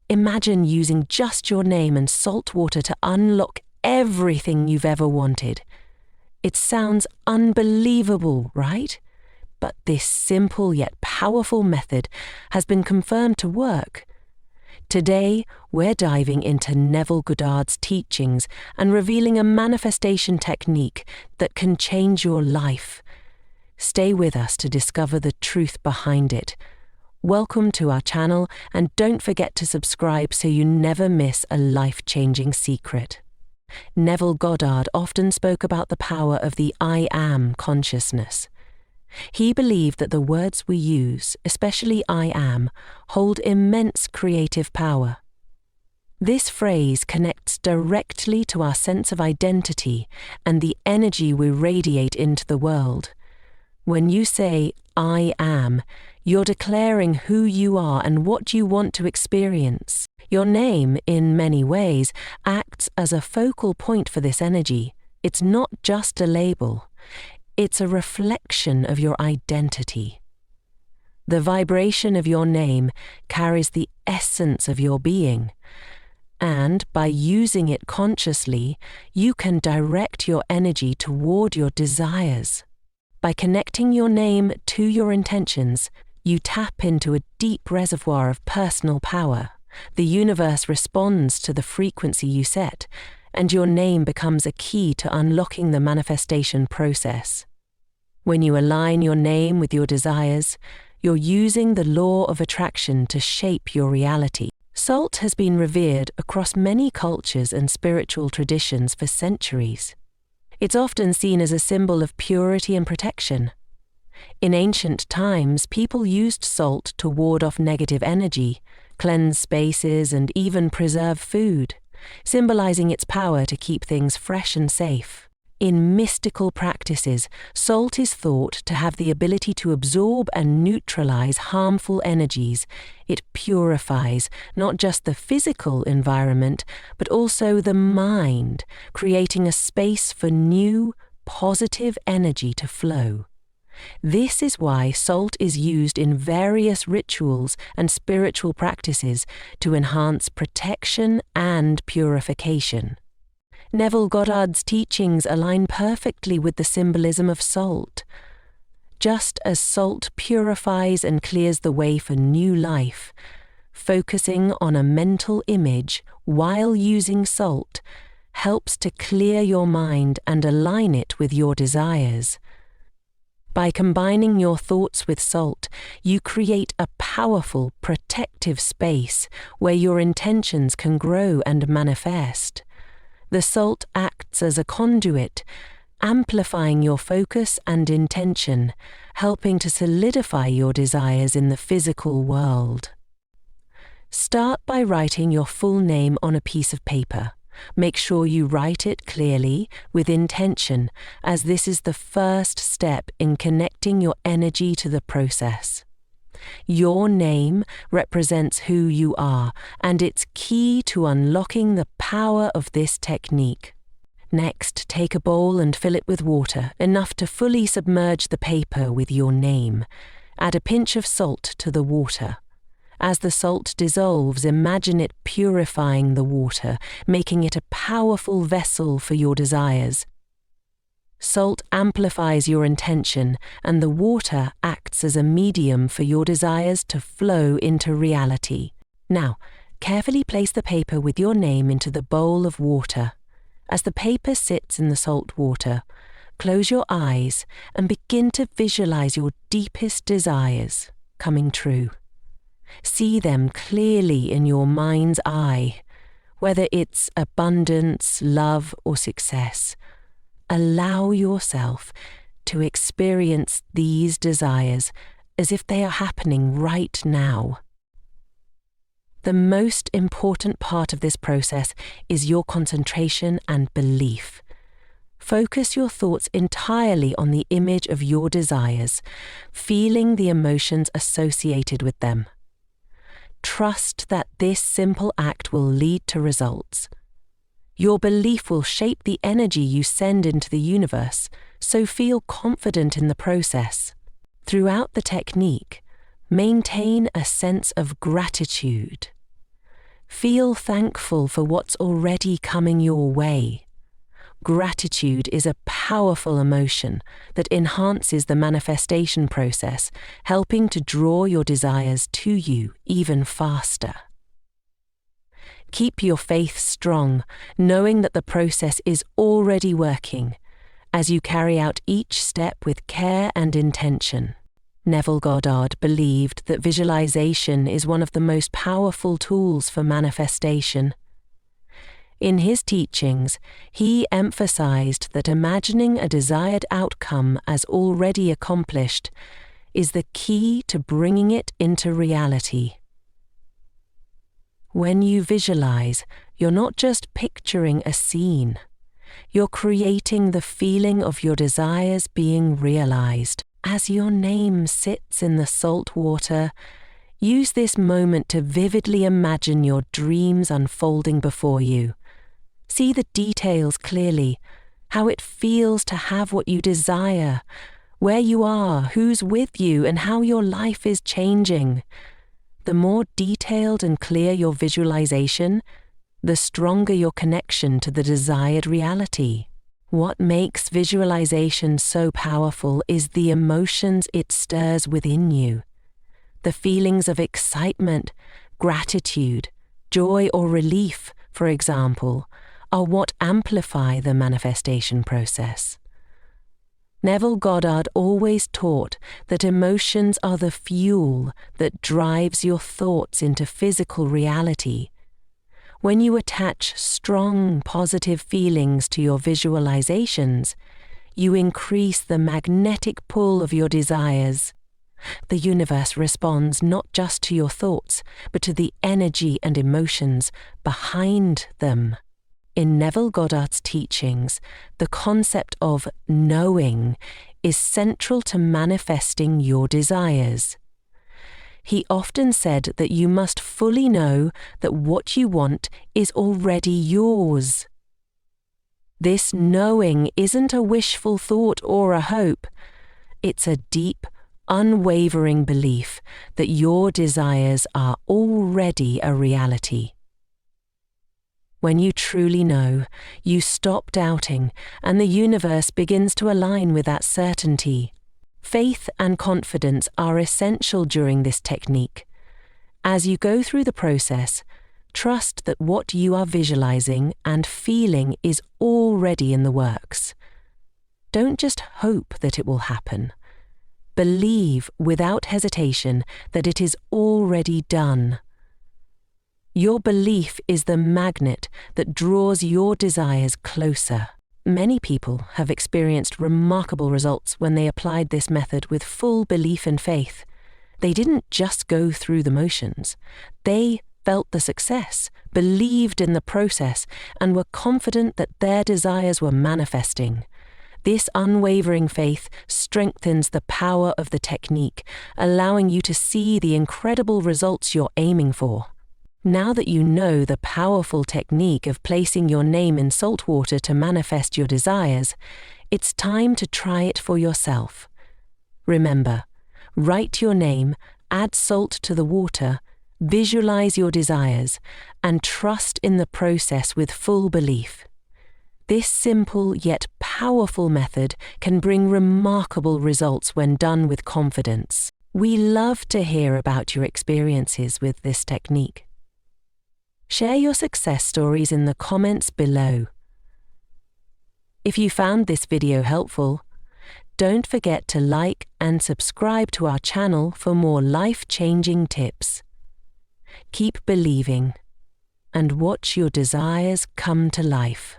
Imagine using just your name and salt water to unlock everything you've ever wanted. It sounds unbelievable, right? But this simple yet powerful method has been confirmed to work. Today, we're diving into Nevill Goddard's teachings and revealing a manifestation technique that can change your life. Stay with us to discover the truth behind it. Welcome to our channel, and don't forget to subscribe so you never miss a life-changing secret. Nevill Goddard often spoke about the power of the I am consciousness. He believed that the words we use, especially I am, hold immense creative power. This phrase connects directly to our sense of identity and the energy we radiate into the world. When you say, I am, you're declaring who you are and what you want to experience. Your name, in many ways, acts as a focal point for this energy. It's not just a label. It's a reflection of your identity. The vibration of your name carries the essence of your being, and by using it consciously, you can direct your energy toward your desires. By connecting your name to your intentions, you tap into a deep reservoir of personal power. The universe responds to the frequency you set, and your name becomes a key to unlocking the manifestation process. When you align your name with your desires, you're using the law of attraction to shape your reality. Salt has been revered across many cultures and spiritual traditions for centuries. It's often seen as a symbol of purity and protection. In ancient times, people used salt to ward off negative energy, cleanse spaces, and even preserve food, symbolizing its power to keep things fresh and safe. In mystical practices, salt is thought to have the ability to absorb and neutralize harmful energies. It purifies not just the physical environment, but also the mind, creating a space for new, positive energy to flow. This is why salt is used in various rituals and spiritual practices to enhance protection and purification. Nevill Goddard's teachings align perfectly with the symbolism of salt. Just as salt purifies and clears the way for new life, focusing on a mental image while using salt helps to clear your mind and align it with your desires. By combining your thoughts with salt, you create a powerful, protective space where your intentions can grow and manifest. The salt acts as a conduit, amplifying your focus and intention, helping to solidify your desires in the physical world. Start by writing your full name on a piece of paper. Make sure you write it clearly, with intention, as this is the first step in connecting your energy to the process. Your name represents who you are, and it's key to unlocking the power of this technique. Next, take a bowl and fill it with water, enough to fully submerge the paper with your name. Add a pinch of salt to the water. As the salt dissolves, imagine it purifying the water, making it a powerful vessel for your desires. Salt amplifies your intention, and the water acts as a medium for your desires to flow into reality. Now, carefully place the paper with your name into the bowl of water. As the paper sits in the salt water, close your eyes and begin to visualize your deepest desires coming true. See them clearly in your mind's eye, whether it's abundance, love, or success. Allow yourself to experience these desires as if they are happening right now. The most important part of this process is your concentration and belief. Focus your thoughts entirely on the image of your desires, feeling the emotions associated with them. Trust that this simple act will lead to results. Your belief will shape the energy you send into the universe, so feel confident in the process. Throughout the technique, maintain a sense of gratitude. Feel thankful for what's already coming your way. Gratitude is a powerful emotion that enhances the manifestation process, helping to draw your desires to you even faster. Keep your faith strong, knowing that the process is already working, as you carry out each step with care and intention. Neville Goddard believed that visualization is one of the most powerful tools for manifestation. In his teachings, he emphasized that imagining a desired outcome as already accomplished is the key to bringing it into reality. When you visualize, you're not just picturing a scene. You're creating the feeling of your desires being realized. As your name sits in the salt water, use this moment to vividly imagine your dreams unfolding before you. See the details clearly, how it feels to have what you desire, where you are, who's with you, and how your life is changing. The more detailed and clear your visualization, the stronger your connection to the desired reality. What makes visualization so powerful is the emotions it stirs within you. The feelings of excitement, gratitude, joy, or relief, for example, are what amplify the manifestation process. Neville Goddard always taught that emotions are the fuel that drives your thoughts into physical reality. When you attach strong, positive feelings to your visualizations, you increase the magnetic pull of your desires. The universe responds not just to your thoughts, but to the energy and emotions behind them. In Neville Goddard's teachings, the concept of knowing is central to manifesting your desires. He often said that you must fully know that what you want is already yours. This knowing isn't a wishful thought or a hope. It's a deep, unwavering belief that your desires are already a reality. When you truly know, you stop doubting, and the universe begins to align with that certainty. Faith and confidence are essential during this technique. As you go through the process, trust that what you are visualizing and feeling is already in the works. Don't just hope that it will happen. Believe without hesitation that it is already done. Your belief is the magnet that draws your desires closer. Many people have experienced remarkable results when they applied this method with full belief and faith. They didn't just go through the motions. They felt the success, believed in the process, and were confident that their desires were manifesting. This unwavering faith strengthens the power of the technique, allowing you to see the incredible results you're aiming for. Now that you know the powerful technique of placing your name in salt water to manifest your desires, it's time to try it for yourself. Remember, write your name, add salt to the water, visualize your desires, and trust in the process with full belief. This simple yet powerful method can bring remarkable results when done with confidence. We love to hear about your experiences with this technique. Share your success stories in the comments below. If you found this video helpful, don't forget to like and subscribe to our channel for more life-changing tips. Keep believing and watch your desires come to life.